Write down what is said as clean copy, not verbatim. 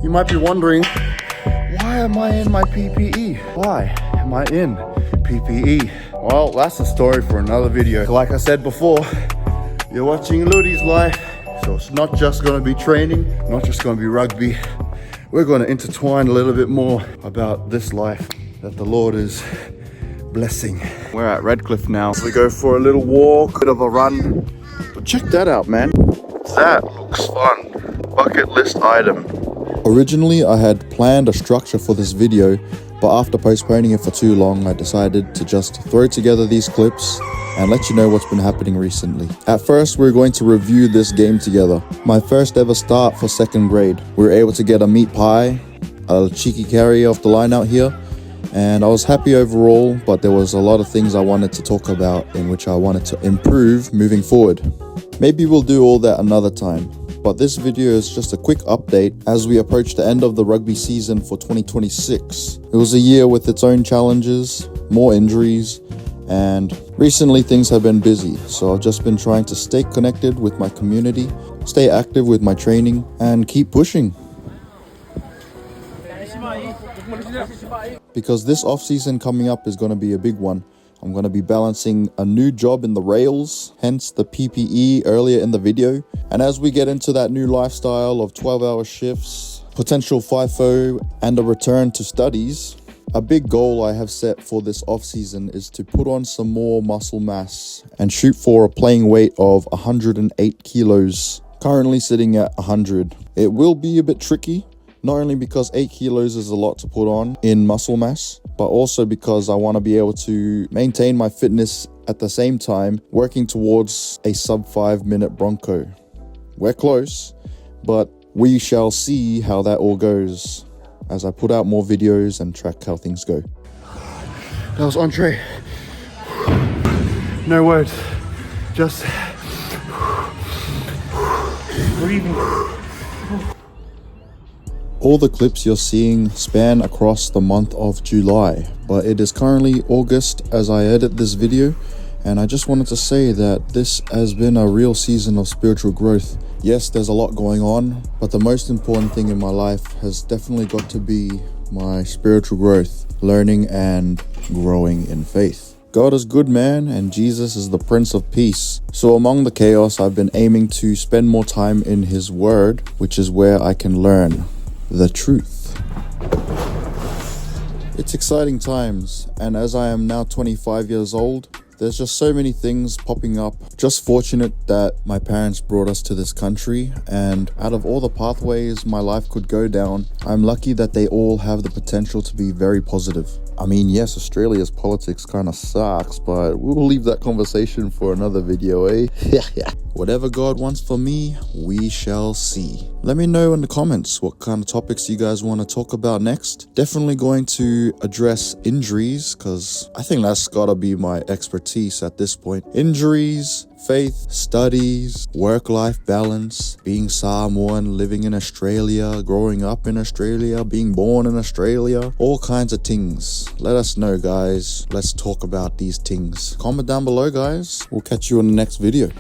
You might be wondering, why am I in my PPE? Why am I in PPE? Well, that's a story for another video. Like I said before, you're watching Ludi's life, so it's not just gonna be training, not just gonna be rugby. We're gonna intertwine a little bit more about this life that the Lord is blessing. We're at Redcliffe now. We go for a little walk, bit of a run. But check that out, man. That looks fun. Bucket list item. Originally, I had planned a structure for this video, but after postponing it for too long, I decided to just throw together these clips and let you know what's been happening recently. At first, we're going to review this game together. My first ever start for 2nd grade. We were able to get a meat pie, a cheeky carry off the line out here, and I was happy overall, but there was a lot of things I wanted to talk about in which I wanted to improve moving forward. Maybe we'll do all that another time, but this video is just a quick update as we approach the end of the rugby season for 2026. It was a year with its own challenges, more injuries, and recently things have been busy, so I've just been trying to stay connected with my community, stay active with my training, and keep pushing. Because this off-season coming up is going to be a big one. I'm going to be balancing a new job in the rails, hence the PPE earlier in the video. And as we get into that new lifestyle of 12-hour shifts, potential FIFO, and a return to studies, a big goal I have set for this off-season is to put on some more muscle mass and shoot for a playing weight of 108 kilos, currently sitting at 100. It will be a bit tricky, not only because 8 kilos is a lot to put on in muscle mass, but also because I want to be able to maintain my fitness at the same time, working towards a sub 5 minute Bronco. We're close, but we shall see how that all goes as I put out more videos and track how things go. That was entree. No words, just breathing. All the clips you're seeing span across the month of July, but it is currently August as I edit this video, and I just wanted to say that this has been a real season of spiritual growth. Yes, there's a lot going on, but the most important thing in my life has definitely got to be my spiritual growth, learning and growing in faith. God is good, man, and Jesus is the Prince of Peace. So among the chaos, I've been aiming to spend more time in His Word, which is where I can learn the truth. It's exciting times, and as I am now 25 years old, there's just so many things popping up. Just fortunate that my parents brought us to this country, and out of all the pathways my life could go down, I'm lucky that they all have the potential to be very positive. I mean, yes, Australia's politics kind of sucks, but we'll leave that conversation for another video, eh? Whatever God wants for me, we shall see. Let me know in the comments what kind of topics you guys want to talk about next. Definitely going to address injuries, because I think that's gotta be my expertise at this point. Injuries, faith, studies, work-life balance, being Samoan, living in Australia, growing up in Australia, being born in Australia, all kinds of things. Let us know, guys. Let's talk about these things. Comment down below, guys. We'll catch you in the next video.